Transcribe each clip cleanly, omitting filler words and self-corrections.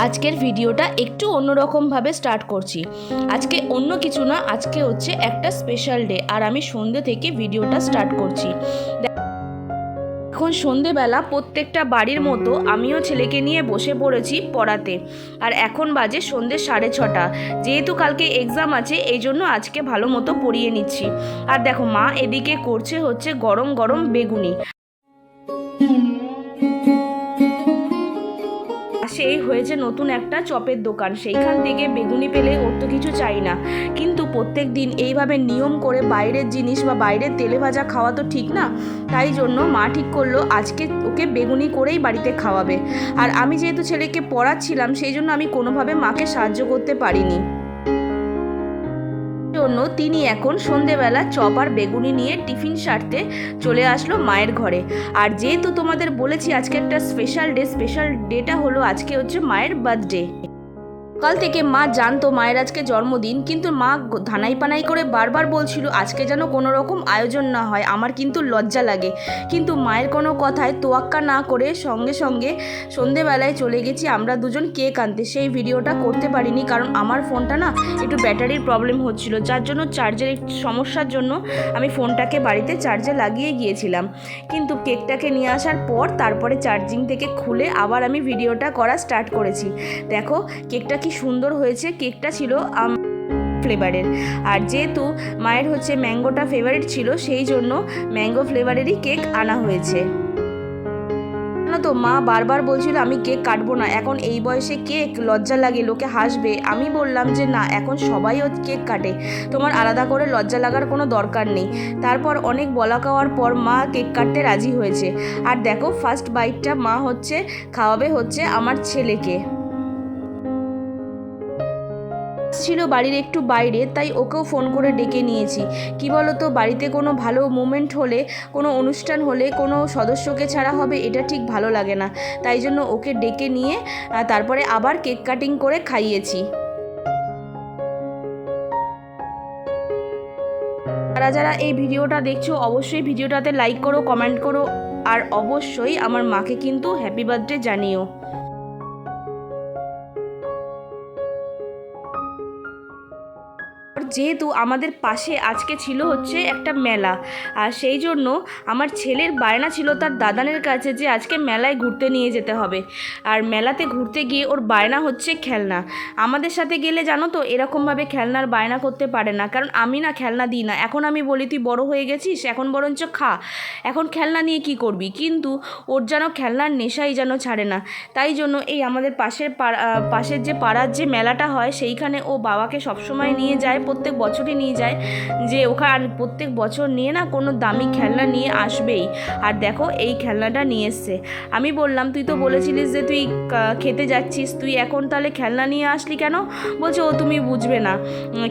আজকের ভিডিওটা একটু অন্যরকমভাবে স্টার্ট করছি। আজকে অন্য কিছু না, আজকে হচ্ছে একটা স্পেশাল ডে, আর আমি সন্ধ্যে থেকে ভিডিওটা স্টার্ট করছি। এখন সন্ধেবেলা প্রত্যেকটা বাড়ির মতো আমিও ছেলেকে নিয়ে বসে পড়েছি পড়াতে। আর এখন বাজে সন্ধ্যে 6:30। যেহেতু কালকে এক্সাম আছে, এই জন্য আজকে ভালো মতো পড়িয়ে নিচ্ছি। আর দেখো, মা এদিকে করছে হচ্ছে গরম গরম বেগুনি। সেই হয়েছে নতুন একটা চপের দোকান, সেইখান থেকে বেগুনি পেলে ওর তো কিছু চাই না। কিন্তু প্রত্যেক দিন এইভাবে নিয়ম করে বাইরের জিনিস বা বাইরের তেলে ভাজা খাওয়া তো ঠিক না। তাই জন্য মা ঠিক করলো আজকে ওকে বেগুনি করেই বাড়িতে খাওয়াবে। আর আমি যেহেতু ছেলেকে পড়াচ্ছিলাম, সেই জন্য আমি কোনোভাবে মাকে সাহায্য করতে পারিনি। জন্য তিনি এখন সন্ধেবেলা চপ আর বেগুনি নিয়ে টিফিন সারতে চলে আসলো মায়ের ঘরে। আর যেহেতু তোমাদের বলেছি আজকে একটা স্পেশাল ডেটা হলো আজকে হচ্ছে মায়ের বার্থডে। সকাল থেকে মা জানতো মায়ের আজকে জন্মদিন, কিন্তু মা ধানাই পানাই করে বারবার বলছিল আজকে যেন কোনো রকম আয়োজন না হয়, আমার কিন্তু লজ্জা লাগে। কিন্তু মায়ের কোনো কথায় তোয়াক্কা না করে সঙ্গে সঙ্গে সন্ধেবেলায় চলে গেছি আমরা দুজন কেক আনতে। সেই ভিডিওটা করতে পারিনি, কারণ আমার ফোনটা না একটু ব্যাটারির প্রবলেম হচ্ছিল, যার জন্য চার্জের একটু সমস্যার জন্য আমি ফোনটাকে বাড়িতে চার্জে লাগিয়ে গিয়েছিলাম। কিন্তু কেকটাকে নিয়ে আসার পর তারপরে চার্জিং থেকে খুলে আবার আমি ভিডিওটা করা স্টার্ট করেছি। দেখো কেকটা কি সুন্দর হয়েছে। কেকটা ছিল ফ্লেভারের, আর যেহেতু মায়ের হচ্ছে ম্যাঙ্গোটা ফেভারিট ছিল, সেই জন্য ম্যাঙ্গো ফ্লেভারেরই কেক আনা হয়েছে। তো মা বারবার বলছিল আমি কেক কাটবো না, এখন এই বয়সে কেক লজ্জা লাগে, লোকে হাসবে। আমি বললাম যে না, এখন সবাই কেক কাটে, তোমার আলাদা করে লজ্জা লাগার কোনো দরকার নেই। তারপর অনেক বলা কওয়ার পর মা কেক কাটতে রাজি হয়েছে। আর দেখো ফার্স্ট বাইটটা মা হচ্ছে খাওয়াবে হচ্ছে আমার ছেলেকে। ছিল বাড়ির একটু বাইরে, তাই ওকেও ফোন করে ডেকে নিয়েছি। কি বলো তো, বাড়িতে কোনো ভালো মোমেন্ট হলে, কোনো অনুষ্ঠান হলে কোনো সদস্যকে ছাড়া হবে এটা ঠিক ভালো লাগে না। তাই জন্য ওকে ডেকে নিয়ে তারপরে আবার কেক কাটিং করে খাইয়েছি। যারা যারা এই ভিডিওটা দেখছো অবশ্যই ভিডিওটাতে লাইক করো, কমেন্ট করো, আর অবশ্যই আমার মাকে কিন্তু হ্যাপি বার্থডে জানিও। যেহেতু আমাদের পাশে আজকে ছিল হচ্ছে একটা মেলা, আর সেই জন্য আমার ছেলের বায়না ছিল তার দাদানের কাছে যে আজকে মেলায় ঘুরতে নিয়ে যেতে হবে। আর মেলাতে ঘুরতে গিয়ে ওর বায়না হচ্ছে খেলনা। আমাদের সাথে গেলে জানো তো এরকমভাবে খেলনার বায়না করতে পারে না, কারণ আমি না খেলনা দিই না। এখন আমি বলি তুই বড় হয়ে গেছিস, এখন বরঞ্চ খা, এখন খেলনা নিয়ে কি করবি। কিন্তু ওর যেন খেলনার নেশাই যেন ছাড়ে না। তাই জন্য এই আমাদের পাশের যে পাড়ার যে মেলাটা হয়, সেইখানে ও বাবাকে সবসময় নিয়ে যায়, প্রত্যেক বছরই নিয়ে যায়, যে ওখানে আর প্রত্যেক বছর নিয়ে না কোনো দামি খেলনা নিয়ে আসবেই। আর দেখো এই খেলনাটা নিয়ে এসছে। আমি বললাম তুই তো বলেছিলিস যে তুই খেতে যাচ্ছিস, তুই এখন তাহলে খেলনা নিয়ে আসলি কেন? বলছে ও তুমি বুঝবে না,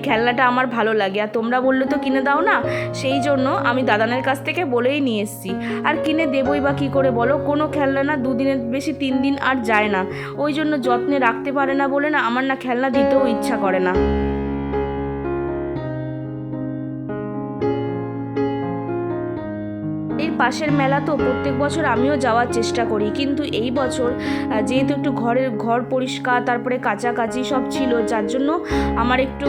খেলনাটা আমার ভালো লাগে, আর তোমরা বললে তো কিনে দাও না, সেই জন্য আমি দাদানের কাছ থেকে বলেই নিয়ে এসছি। আর কিনে দেবই বা কী করে বলো, কোনো খেলনা না 2 দিনের বেশি 3 দিন আর যায় না, ওই জন্য যত্নে রাখতে পারে না বলে না আমার না খেলনা দিতেও ইচ্ছা করে না। এর পাশের মেলা তো প্রত্যেক বছর আমিও যাওয়ার চেষ্টা করি, কিন্তু এই বছর যেহেতু একটু ঘর পরিষ্কার তারপরে কাচাকাচি সব ছিল, যার জন্য আমার একটু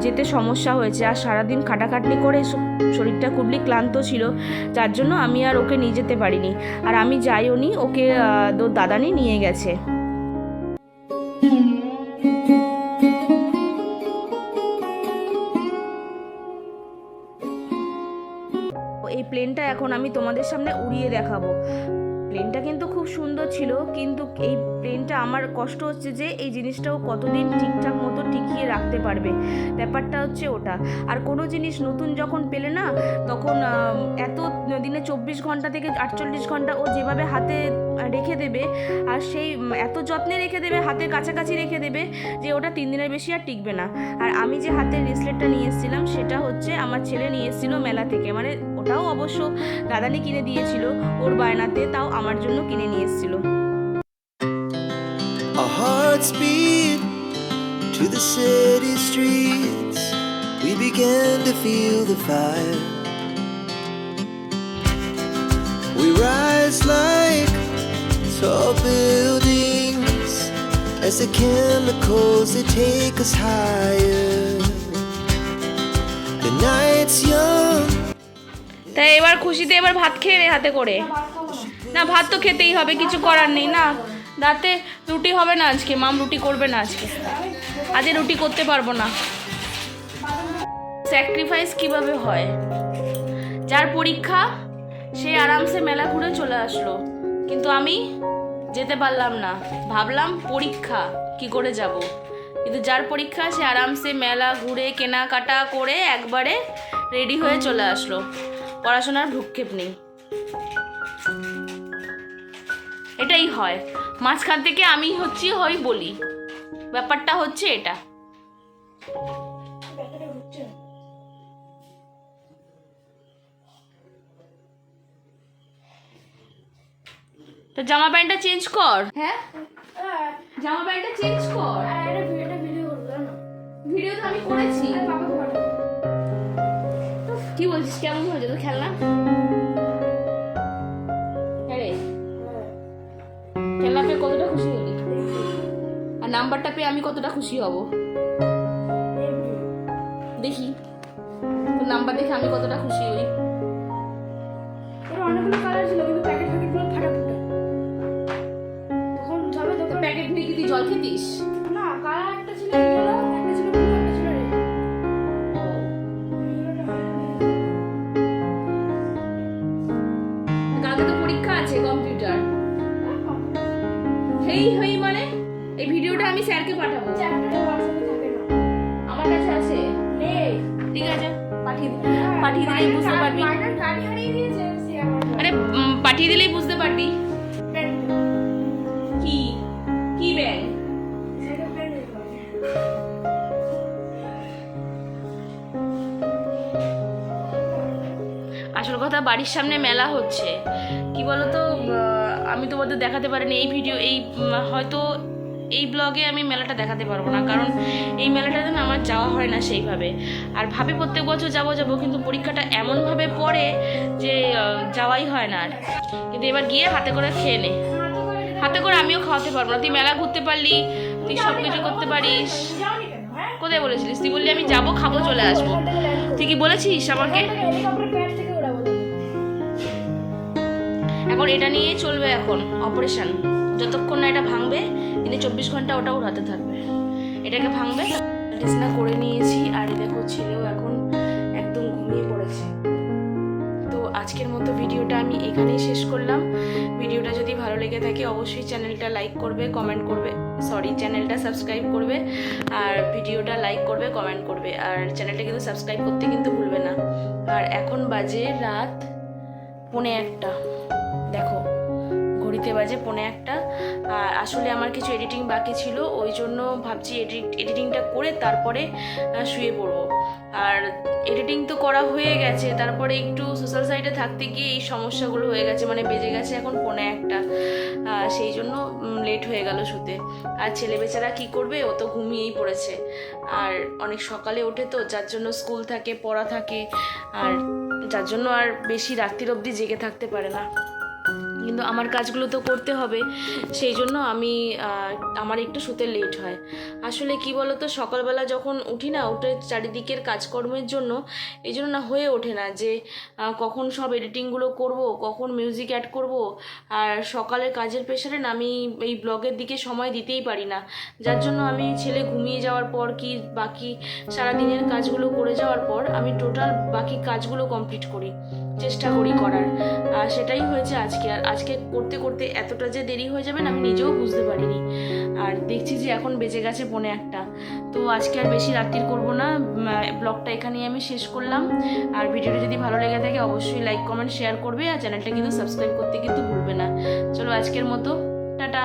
যেতে সমস্যা হয়েছে। আর সারাদিন খাটাখাটনি করে শরীরটা খুবই ক্লান্ত ছিল, যার জন্য আমি আর ওকে নিয়ে যেতে পারিনি। আর আমি যাইও নি, ওকে দাদানি নিয়ে গেছে। এই প্লেনটা এখন আমি তোমাদের সামনে উড়িয়ে দেখাবো। প্লেনটা কিন্তু খুব সুন্দর ছিল, কিন্তু এই প্লেনটা আমার কষ্ট হচ্ছে যে এই জিনিসটাও কতদিন ঠিকঠাক মতো টিকিয়ে রাখতে পারবে, ব্যাপারটা হচ্ছে ওটা। আর কোনো জিনিস নতুন যখন পেলে না, তখন এত দিনে 24 ঘন্টা থেকে 48 ঘন্টা ও যেভাবে হাতে রেখে দেবে, আর সেই এত যত্নে রেখে দেবে, হাতের কাছাকাছি রেখে দেবে, যে ওটা 3 দিনের বেশি আর টিকবে না। আর আমি যে হাতের ব্রেসলেটটা নিয়ে এসেছিলাম, সেটা হচ্ছে আমার ছেলে নিয়ে এসেছিলো মেলা থেকে, মানে ওটাও অবশ্য দাদানি কিনে দিয়েছিল ওর বায়নাতে, তাও আমার জন্য কিনে নিয়ে এসেছিল। Our hearts beat to the city streets. We began to feel the fire. We rise like tall buildings as the chemicals that take us higher. The night's young. তাই এবার খুশিতে এবার ভাত খেয়ে নে হাতে করে। না ভাত তো খেতেই হবে, কিছু করার নেই না। রাতে রুটি হবে না আজকে, মাম রুটি করবে না আজকে, আজকে রুটি করতে পারবো না। স্যাক্রিফাইস কিভাবে হয়, যার পরীক্ষা সে আরামসে মেলা ঘুরে চলে আসলো, কিন্তু আমি যেতে পারলাম না। ভাবলাম পরীক্ষা কি করে যাব, কিন্তু যার পরীক্ষা সে আরামসে মেলা ঘুরে কেনাকাটা করে একবারে রেডি হয়ে চলে আসলো। পড়াশোনার ভ্রুক্ষেপ নেই। এটাই হয়, মাঝখান থেকে আমি হই বলি, ব্যাপারটা হচ্ছে এটা। তো জামা প্যান্টটা চেঞ্জ কর। হ্যাঁ জামা প্যান্টটা চেঞ্জ কর। ভিডিও তো আমি করেছি। কি বলছিস, কেমন হয়েছে তো খেলনা? আরে খেলনা পেয়ে কতটা খুশি হলি, আর নাম্বারটা পেয়ে আমি কতটা খুশি হব দেখি। তোর নাম্বার দেখে আমি কতটা খুশি হই। অনেকগুলো কালার ছিল কিন্তু প্যাকেটগুলো ফাটাফুটা। তখন যাবে তো প্যাকেট নিয়ে কি তুই জল খেতিস? না, কালার একটা ছিল ইয়েলো, একটা ছিল ব্লু, একটা ছিল রেড। কালকে তো পরীক্ষা আছে কম্পিউটার। হেই মানে এই ভিডিওটা আমি স্যারকে পাঠাবো। চ্যাপ্টারটা WhatsApp-এ থাকে না, আমার কাছে আছে। নেই। ঠিক আছে, পাঠিয়ে দিলেই বুঝতে পারবি। মাইনার গাড়ি হারিয়ে দিয়েছে সে আমার। আরে পাঠিয়ে দিলেই বুঝতে পারবি। কি কি ব্যাগ? সেটা পেন নেই। আসল কথা, বাড়ির সামনে মেলা হচ্ছে। কি বলতো, আমি তোমাদের দেখাতে পারিনি এই ভিডিও, হয়তো এই ব্লগে আমি মেলাটা দেখাতে পারবো না, কারণ এই মেলাটাতে না আমার যাওয়া হয় না সেইভাবে। আর ভাবি প্রত্যেক বছর যাবো কিন্তু পরীক্ষাটা এমনভাবে পড়ে যে যাওয়াই হয় না আর। কিন্তু এবার গিয়ে হাতে করে খেয়ে নে। হাতে করে আমিও খাওয়াতে পারবো না। তুই মেলা ঘুরতে পারলি, তুই সব কিছু করতে পারিস। যাওনি কেন? হ্যাঁ, কোথায় বলেছিলিস? তুই বললি আমি যাবো, খাবো, চলে আসবো। তুই কি বলেছিস আমাকে? হেলিকপ্টার প্যাড থেকে উড়াবো তোকে। এখন এটা নিয়ে চলবে এখন অপারেশন, যতক্ষণ না এটা ভাঙবে কিন্তু 24 ঘন্টা ওটা ওর হাতে থাকবে। এটাকে ভাঙবে। ডিসনা করে নিয়েছি, আর দেখো ছেলেও এখন একদম ঘুমিয়ে পড়েছে। তো আজকের মতো ভিডিওটা আমি এখানেই শেষ করলাম। ভিডিওটা যদি ভালো লেগে থাকে অবশ্যই চ্যানেলটা লাইক করবে, কমেন্ট করবে, চ্যানেলটা সাবস্ক্রাইব করবে, আর ভিডিওটা লাইক করবে, কমেন্ট করবে, আর চ্যানেলটা কিন্তু সাবস্ক্রাইব করতে কিন্তু ভুলবে না। আর এখন বাজে রাত 1:45। দেখো ঘড়িতে বাজে 1:45। আর আসলে আমার কিছু এডিটিং বাকি ছিল, ওই জন্য ভাবছি এডিটিংটা করে তারপরে শুয়ে পড়বো। আর এডিটিং তো করা হয়ে গেছে, তারপরে একটু সোশ্যাল সাইটে থাকতে গিয়ে এই সমস্যাগুলো হয়ে গেছে, মানে বেজে গেছে এখন 1:45। সেই জন্য লেট হয়ে গেল শুতে। আর ছেলে বেচারা কী করবে, ও তো ঘুমিয়েই পড়েছে। আর অনেক সকালে ওঠে তো, যার জন্য স্কুল থাকে, পড়া থাকে, আর যার জন্য আর বেশি রাত্রির অবধি জেগে থাকতে পারে না। কিন্তু আমার কাজগুলো তো করতে হবে, সেই জন্য আমার একটু শুতে লেট হয়। আসলে কি বলতো, সকালবেলা যখন উঠি না, উঠে চারিদিকের কাজকর্মের জন্য এই জন্য না হয়ে ওঠে না যে কখন সব এডিটিংগুলো করব, কখন মিউজিক অ্যাড করব। আর সকালের কাজের প্রেশারে না আমি এই ব্লগের দিকে সময় দিতেই পারি না, যার জন্য আমি ছেলে ঘুমিয়ে যাওয়ার পর কি বাকি সারাদিনের কাজগুলো করে যাওয়ার পর আমি টোটাল বাকি কাজগুলো কমপ্লিট করি, চেষ্টা করি করার। আর সেটাই হয়েছে আজকে। আর আজকে করতে করতে এতটা যে দেরি হয়ে যাবে না আমি নিজেও বুঝতে পারিনি। আর দেখছি যে এখন বেজে গেছে 1:45। তো আজকে আর বেশি রাত্রির করবো না, ব্লগটা এখানেই আমি শেষ করলাম। আর ভিডিওটা যদি ভালো লেগে থাকে অবশ্যই লাইক, কমেন্ট, শেয়ার করবে, আর চ্যানেলটা কিন্তু সাবস্ক্রাইব করতে কিন্তু ভুলবে না। চলো আজকের মতো টাটা।